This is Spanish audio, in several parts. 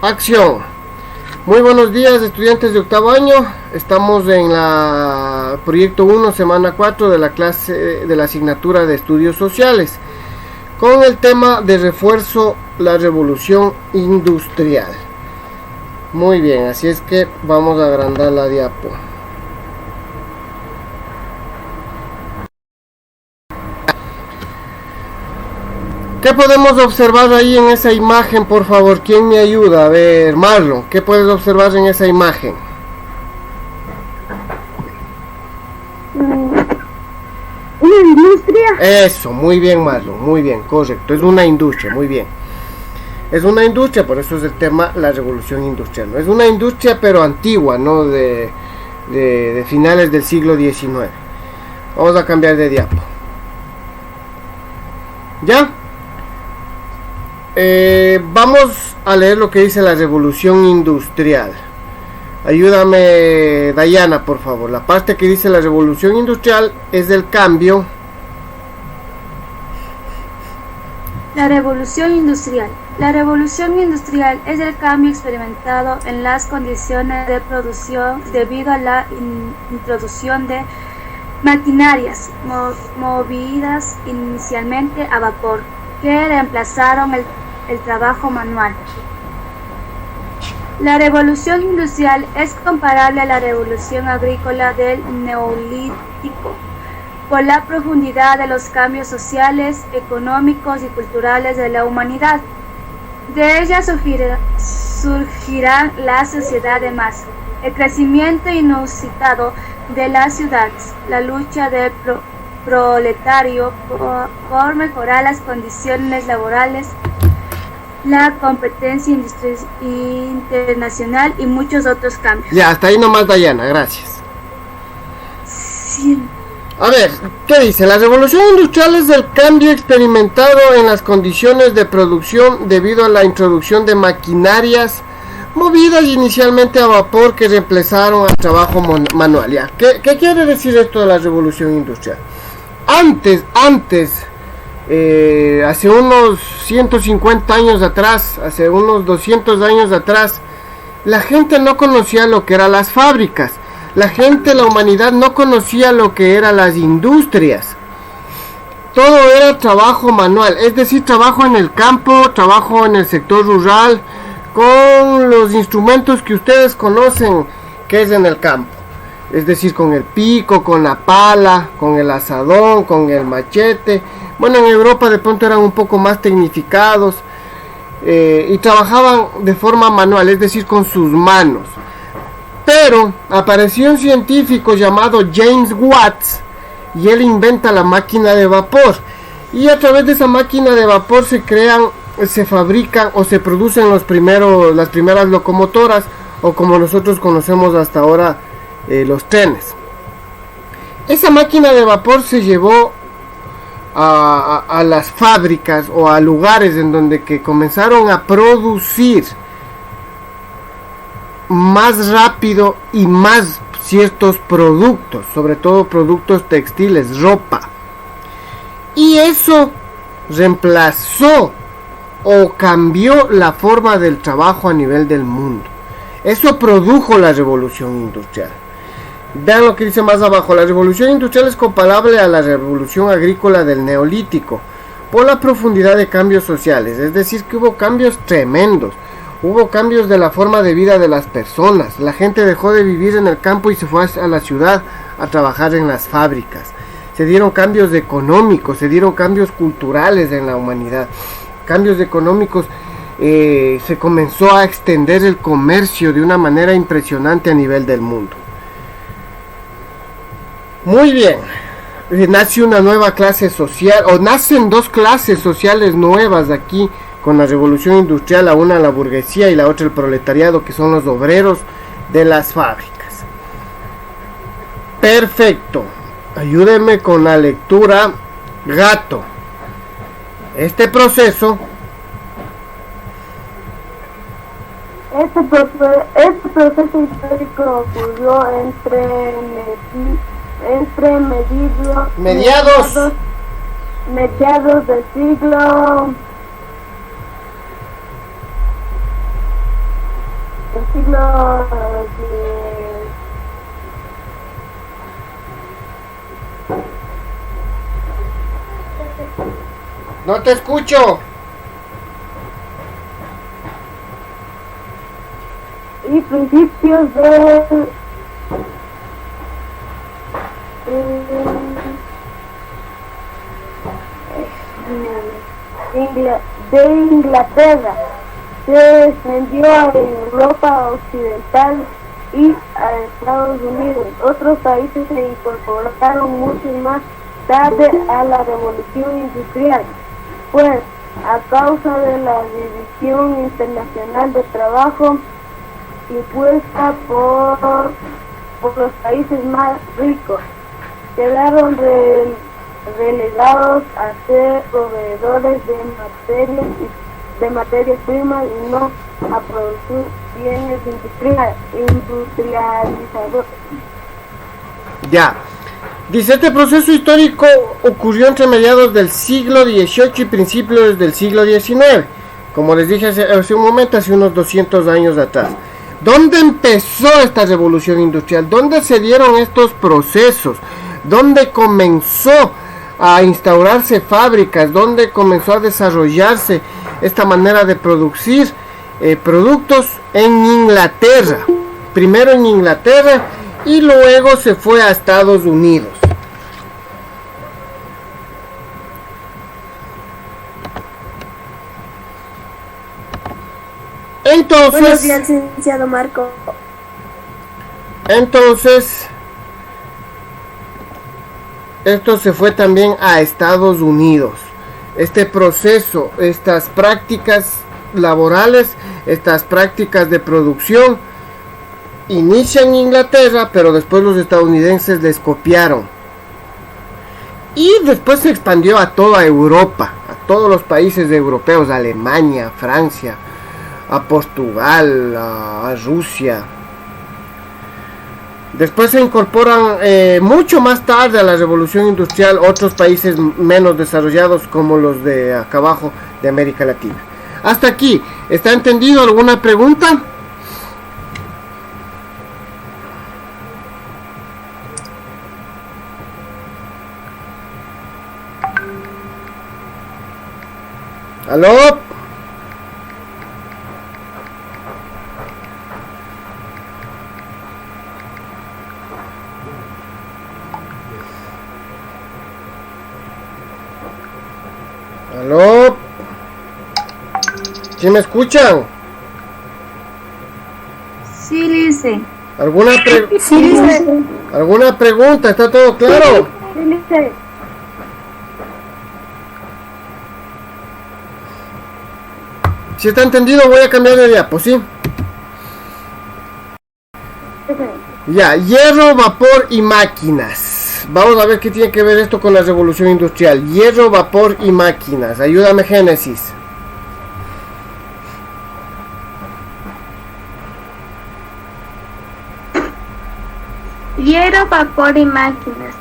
Acción. Muy buenos días, estudiantes de octavo año. Estamos en la proyecto 1, semana 4 de la clase de la asignatura de estudios sociales, con el tema de refuerzo, la revolución industrial. Muy bien, así es que vamos a agrandar la diapo. ¿Qué podemos observar ahí en esa imagen, por favor? ¿Quién me ayuda? A ver, Marlon, ¿qué puedes observar en esa imagen? Una industria. Eso, muy bien, Marlon, muy bien, correcto. Es una industria, muy bien. Es una industria, por eso es el tema, la revolución industrial. ¿No? Es una industria, pero antigua, ¿no? De finales del siglo XIX. Vamos a cambiar de diapo. ¿Ya? Vamos a leer lo que dice la revolución industrial. Ayúdame, Dayana, por favor. La parte que dice la revolución industrial es del cambio. La revolución industrial. La revolución industrial es el cambio experimentado en las condiciones de producción debido a la introducción de maquinarias movidas inicialmente a vapor, que reemplazaron el trabajo manual. La revolución industrial es comparable a la revolución agrícola del Neolítico por la profundidad de los cambios sociales, económicos y culturales de la humanidad. De ella surgirá la sociedad de masa, el crecimiento inusitado de las ciudades, la lucha del proletario por mejorar las condiciones laborales, la competencia internacional y muchos otros cambios. Ya, hasta ahí nomás, Dayana, gracias. Sí. A ver, ¿qué dice? La revolución industrial es el cambio experimentado en las condiciones de producción debido a la introducción de maquinarias movidas inicialmente a vapor que reemplazaron al trabajo manual. Ya. ¿Qué quiere decir esto de la revolución industrial? Antes, hace unos 150 años atrás, hace unos 200 años atrás, la gente no conocía lo que eran las fábricas. La humanidad no conocía lo que eran las industrias. Todo era trabajo manual, es decir, trabajo en el campo, trabajo en el sector rural, con los instrumentos que ustedes conocen que es en el campo. Es decir, con el pico, con la pala, con el asadón, con el machete. Bueno, en Europa de pronto eran un poco más tecnificados y trabajaban de forma manual, es decir, con sus manos. Pero apareció un científico llamado James Watts y él inventa la máquina de vapor. Y a través de esa máquina de vapor se fabrican o se producen las primeras locomotoras, o como nosotros conocemos hasta ahora, los trenes. Esa máquina de vapor se llevó a las fábricas o a lugares en donde que comenzaron a producir más rápido y más ciertos productos, sobre todo productos textiles, ropa. Y eso reemplazó o cambió la forma del trabajo a nivel del mundo. Eso produjo la revolución industrial. Vean lo que dice más abajo. La revolución industrial es comparable a la revolución agrícola del Neolítico por la profundidad de cambios sociales. Es decir, que hubo cambios tremendos. Hubo cambios de la forma de vida de las personas. La gente dejó de vivir en el campo y se fue a la ciudad a trabajar en las fábricas. Se dieron cambios económicos, se dieron cambios culturales en la humanidad. Cambios económicos, se comenzó a extender el comercio de una manera impresionante a nivel del mundo. Muy bien, nace una nueva clase social, o nacen dos clases sociales nuevas aquí con la revolución industrial, la una la burguesía y la otra el proletariado, que son los obreros de las fábricas. Perfecto, ayúdenme con la lectura, gato. Este proceso histórico ocurrió entre mediados del siglo siglo No te escucho. y principios del de Inglaterra. Se extendió a Europa Occidental y a Estados Unidos. Otros países se incorporaron mucho más tarde a la Revolución Industrial, pues a causa de la División Internacional de Trabajo impuesta por los países más ricos, quedaron relegados a ser proveedores de materias primas y no a producir bienes industrializados. Ya. Dice, este proceso histórico ocurrió entre mediados del siglo XVIII y principios del siglo XIX. Como les dije hace un momento, hace unos 200 años atrás. ¿Dónde empezó esta revolución industrial? ¿Dónde se dieron estos procesos? ¿Dónde comenzó a instaurarse fábricas? ¿Dónde comenzó a desarrollarse esta manera de producir productos? En Inglaterra. Primero en Inglaterra y luego se fue a Estados Unidos. Buenos días, licenciado Marco. Entonces, esto se fue también a Estados Unidos. Este proceso, estas prácticas laborales, estas prácticas de producción, inician en Inglaterra, pero después los estadounidenses les copiaron. Y después se expandió a toda Europa, a todos los países europeos, a Alemania, Francia, a Portugal, a Rusia. Después se incorporan mucho más tarde a la revolución industrial otros países menos desarrollados como los de acá abajo de América Latina. Hasta aquí, ¿está entendido? ¿Alguna pregunta? ¿Aló? ¿Aló? ¿Sí me escuchan? Sí, Lice. ¿Alguna pregunta? ¿Está todo claro? Si está entendido, voy a cambiar de diapo, ¿sí? Ya, hierro, vapor y máquinas. Vamos a ver qué tiene que ver esto con la revolución industrial. Hierro, vapor y máquinas. Ayúdame, Génesis. Hierro, vapor y máquinas.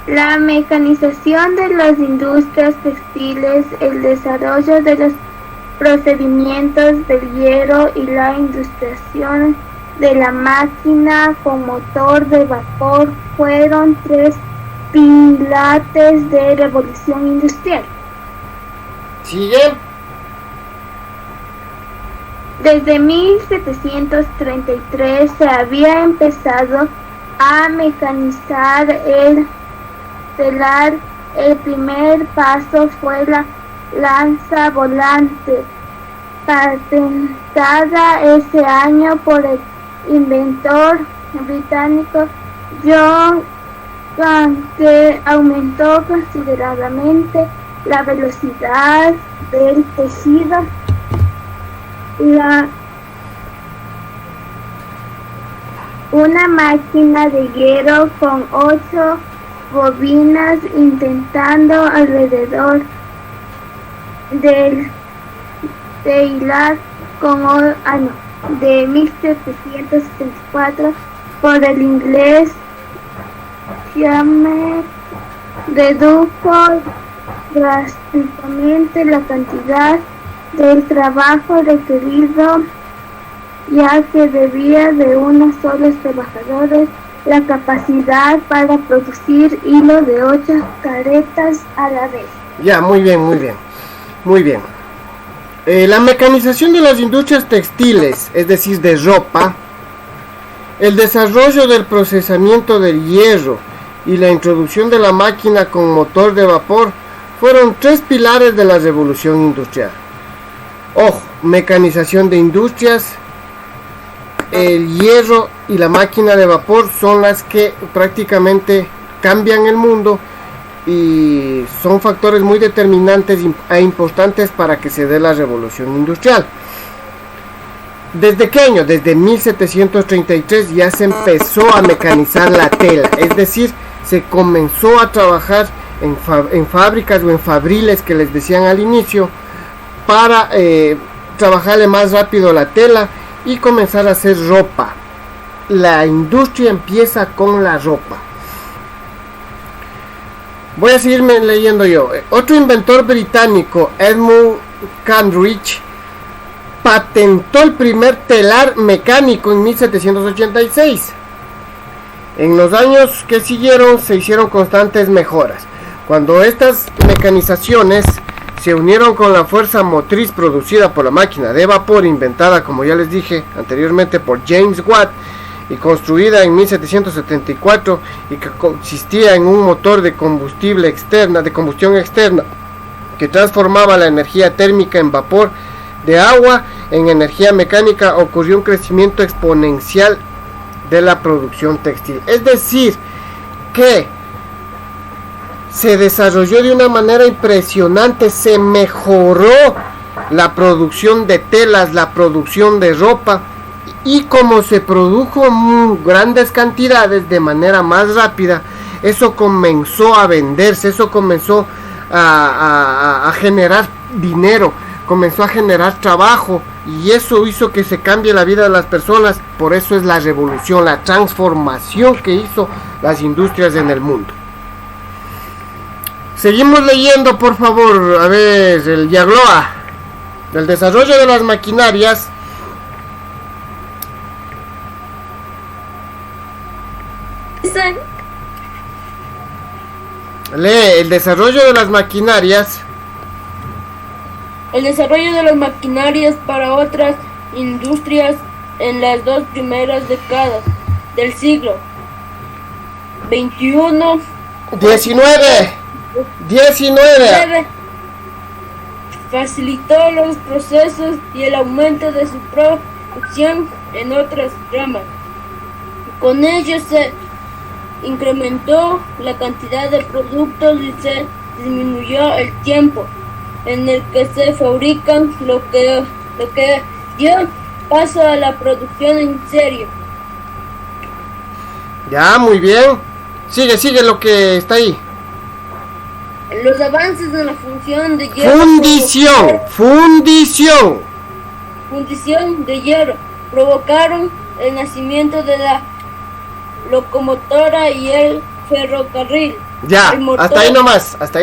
La mecanización de las industrias textiles, el desarrollo de los procedimientos del hierro y la industrialización de la máquina con motor de vapor fueron tres pilares de revolución industrial. ¿Sigue? Desde 1733 se había empezado a mecanizar el telar. El primer paso fue la lanza volante, patentada ese año por el inventor británico John Gunn, que aumentó considerablemente la velocidad del tejido. Una máquina de hierro con 8 bobinas intentando alrededor del hilar de 1774 por el inglés James redujo drásticamente la cantidad del trabajo requerido ya que debía de unos solos trabajadores la capacidad para producir hilo de 8 caretas a la vez. Ya, muy bien, muy bien, muy bien. La mecanización de las industrias textiles, es decir, de ropa, el desarrollo del procesamiento del hierro y la introducción de la máquina con motor de vapor fueron 3 pilares de la revolución industrial. Ojo, mecanización de industrias, el hierro y la máquina de vapor son las que prácticamente cambian el mundo y son factores muy determinantes e importantes para que se dé la revolución industrial. ¿Desde qué año? Desde 1733 ya se empezó a mecanizar la tela, es decir, se comenzó a trabajar en fábricas o en fabriles que les decían al inicio para trabajarle más rápido la tela y comenzar a hacer ropa. La industria empieza con la ropa. Voy a seguirme leyendo yo. Otro inventor británico, Edmund Cambridge, patentó el primer telar mecánico en 1786. En los años que siguieron se hicieron constantes mejoras. Cuando estas mecanizaciones se unieron con la fuerza motriz producida por la máquina de vapor, inventada, como ya les dije anteriormente, por James Watt y construida en 1774, y que consistía en un motor de combustión externa que transformaba la energía térmica en vapor de agua en energía mecánica, ocurrió un crecimiento exponencial de la producción textil. Es decir, que se desarrolló de una manera impresionante, se mejoró la producción de telas, la producción de ropa, y como se produjo grandes cantidades de manera más rápida, eso comenzó a venderse, eso comenzó a generar dinero, comenzó a generar trabajo, y eso hizo que se cambie la vida de las personas. Por eso es la revolución, la transformación que hizo las industrias en el mundo. Seguimos leyendo, por favor. A ver, el Yagloa. El desarrollo de las maquinarias lee. El desarrollo de las maquinarias. El desarrollo de las maquinarias para otras industrias en las 2 primeras décadas del siglo XXI. 19 facilitó los procesos y el aumento de su producción en otras ramas. Con ello se incrementó la cantidad de productos y se disminuyó el tiempo en el que se fabrican, lo que dio paso a la producción en serie. Ya, muy bien. Sigue lo que está ahí. Los avances en la función de hierro. Fundición de hierro provocaron el nacimiento de la locomotora y el ferrocarril. Ya, hasta ahí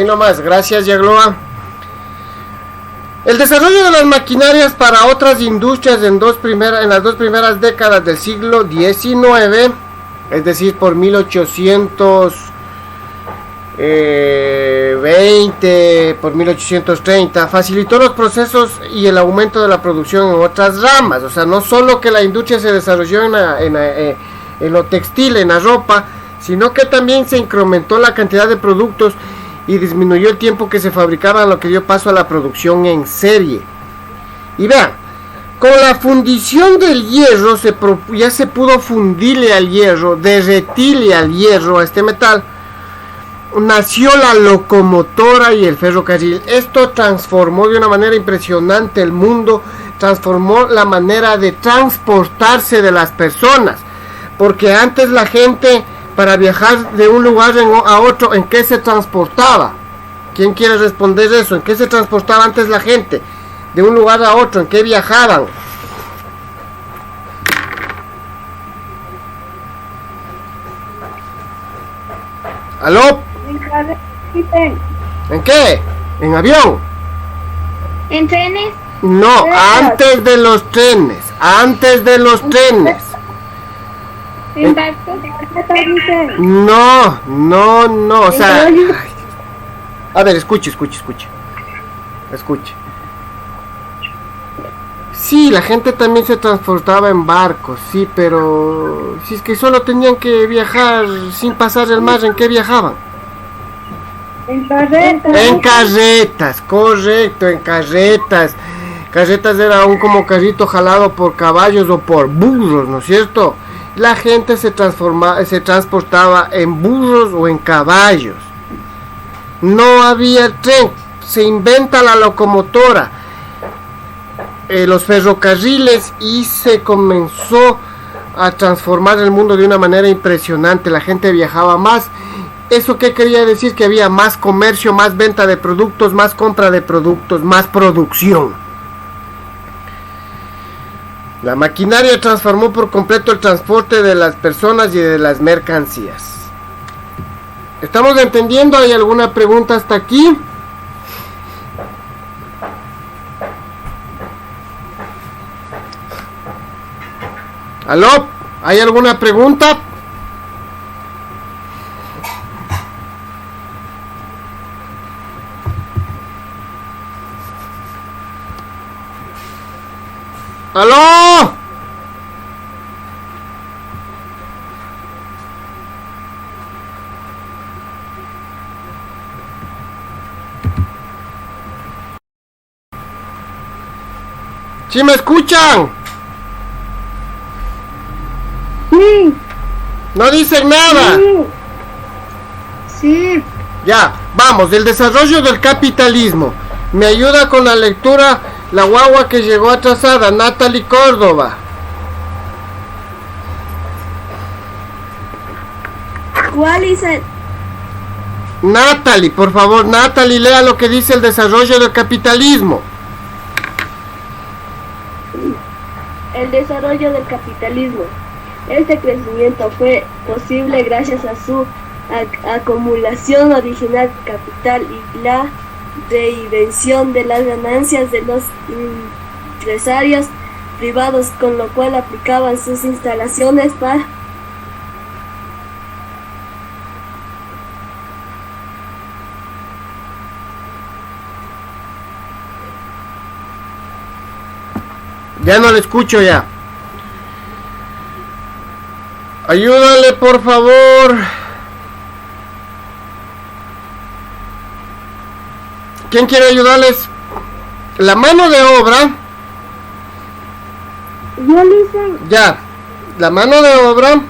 nomás. Gracias, Yagloa. El desarrollo de las maquinarias para otras industrias en las 2 primeras décadas del siglo XIX, es decir, por 1820, por 1830, facilitó los procesos y el aumento de la producción en otras ramas. O sea, no solo que la industria se desarrolló en lo textil, en la ropa, sino que también se incrementó la cantidad de productos y disminuyó el tiempo que se fabricaban, lo que dio paso a la producción en serie. Y vean, con la fundición del hierro ya se pudo fundirle al hierro, derretirle al hierro, a este metal. Nació la locomotora y el ferrocarril. Esto transformó de una manera impresionante el mundo, transformó la manera de transportarse de las personas, porque antes la gente, para viajar de un lugar a otro, ¿en qué se transportaba? ¿Quién quiere responder eso? ¿En qué se transportaba antes la gente? De un lugar a otro, ¿en qué viajaban? ¿Aló? ¿En qué? ¿En avión? ¿En trenes? No, antes de los trenes. antes de los trenes. ¿En barcos? No, o sea, a ver, escuche. Sí, la gente también se transportaba en barcos, sí, pero si es que solo tenían que viajar sin pasar el mar, ¿en qué viajaban? En carretas. En carretas, correcto, en carretas. Carretas era un como carrito jalado por caballos o por burros, ¿no es cierto? La gente se transportaba en burros o en caballos. No había tren, se inventa la locomotora, los ferrocarriles, y se comenzó a transformar el mundo de una manera impresionante. La gente viajaba más. ¿Eso qué quería decir? Que había más comercio, más venta de productos, más compra de productos, más producción. La maquinaria transformó por completo el transporte de las personas y de las mercancías. ¿Estamos entendiendo? ¿Hay alguna pregunta hasta aquí? ¿Aló? ¿Hay alguna pregunta? ¡Aló! ¿Sí me escuchan? Sí. No dicen nada. Sí. Ya, vamos, el desarrollo del capitalismo. Me ayuda con la lectura la guagua que llegó atrasada, Natalie Córdoba. ¿Cuál es el? Natalie, por favor, Natalie, lea lo que dice el desarrollo del capitalismo. El desarrollo del capitalismo. Este crecimiento fue posible gracias a su acumulación original de capital y la reinvención de las ganancias de los empresarios privados, con lo cual aplicaban sus instalaciones para Ya no le escucho ya. Ayúdale, por favor. ¿Quién quiere ayudarles? La mano de obra. Yo le hice. Ya. La mano de obra.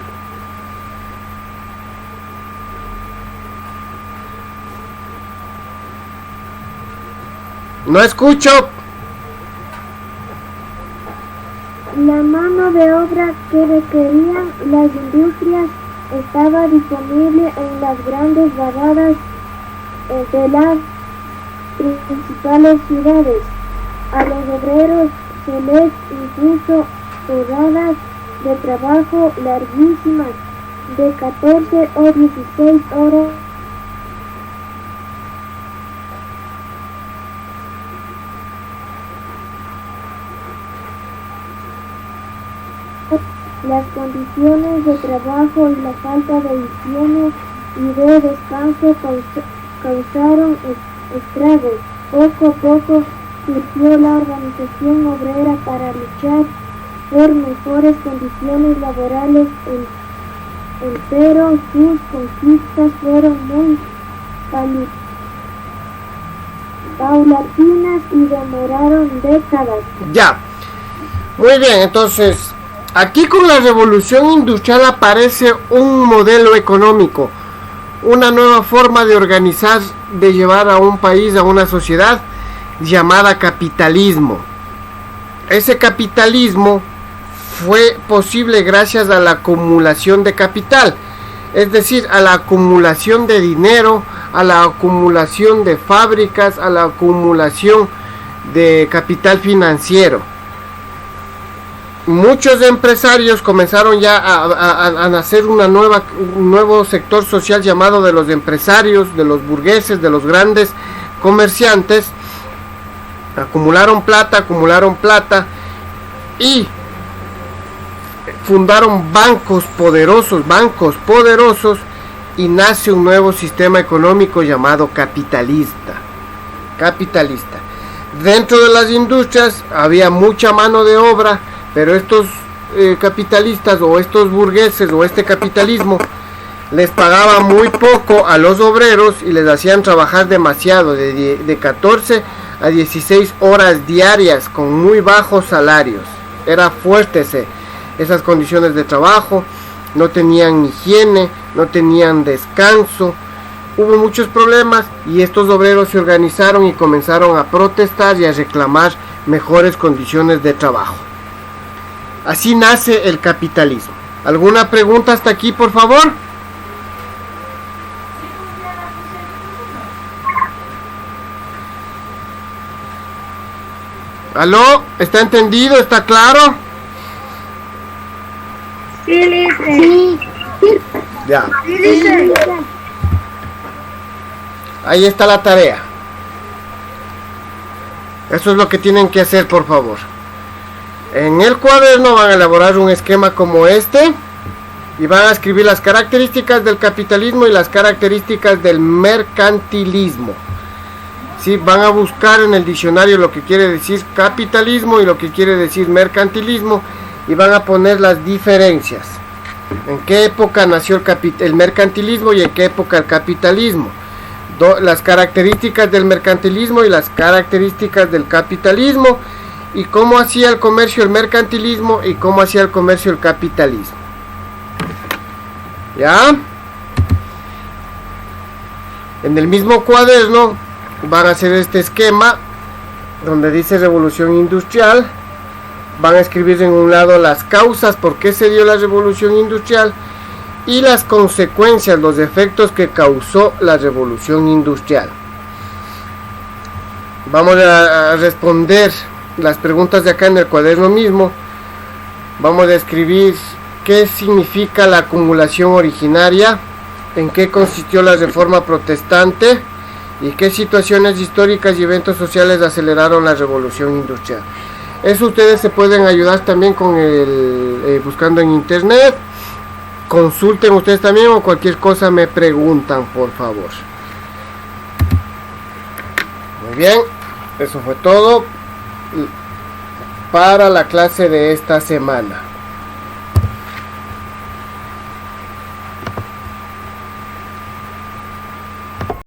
No escucho. La mano de obra que requerían las industrias estaba disponible en las grandes barradas de las principales ciudades. A los obreros se les impuso jornadas de trabajo larguísimas de 14 o 16 horas. Las condiciones de trabajo y la falta de higiene y de descanso causaron estragos. Poco a poco surgió la organización obrera para luchar por mejores condiciones laborales, pero sus conquistas fueron muy paulatinas y demoraron décadas. Ya. Muy bien, entonces, aquí con la revolución industrial aparece un modelo económico, una nueva forma de organizar, de llevar a un país, a una sociedad llamada capitalismo. Ese capitalismo fue posible gracias a la acumulación de capital, es decir, a la acumulación de dinero, a la acumulación de fábricas, a la acumulación de capital financiero. Muchos empresarios comenzaron ya a nacer un nuevo sector social llamado de los empresarios, de los burgueses, de los grandes comerciantes. Acumularon plata y fundaron bancos poderosos, y nace un nuevo sistema económico llamado capitalista. Dentro de las industrias había mucha mano de obra, pero estos capitalistas o estos burgueses o este capitalismo les pagaba muy poco a los obreros y les hacían trabajar demasiado, de 14 a 16 horas diarias con muy bajos salarios. Era fuerte esas condiciones de trabajo, no tenían higiene, no tenían descanso, hubo muchos problemas y estos obreros se organizaron y comenzaron a protestar y a reclamar mejores condiciones de trabajo. Así nace el capitalismo. ¿Alguna pregunta hasta aquí, por favor? ¿Aló? ¿Está entendido? ¿Está claro? Sí, lice. Ya. Sí, lice. Ahí está la tarea. Eso es lo que tienen que hacer, por favor. En el cuaderno van a elaborar un esquema como este y van a escribir las características del capitalismo y las características del mercantilismo. Sí, van a buscar en el diccionario lo que quiere decir capitalismo y lo que quiere decir mercantilismo y van a poner las diferencias. ¿En qué época nació el mercantilismo y en qué época el capitalismo? Las características del mercantilismo y las características del capitalismo y cómo hacía el comercio el mercantilismo y cómo hacía el comercio el capitalismo. ¿Ya? En el mismo cuaderno van a hacer este esquema donde dice revolución industrial. Van a escribir en un lado las causas, por qué se dio la revolución industrial, y las consecuencias, los efectos que causó la revolución industrial. Vamos a responder las preguntas de acá en el cuaderno mismo. Vamos a escribir qué significa la acumulación originaria, en qué consistió la reforma protestante y qué situaciones históricas y eventos sociales aceleraron la revolución industrial. Eso ustedes se pueden ayudar también con buscando en internet. Consulten ustedes también o cualquier cosa me preguntan, por favor. Muy bien, eso fue todo para la clase de esta semana.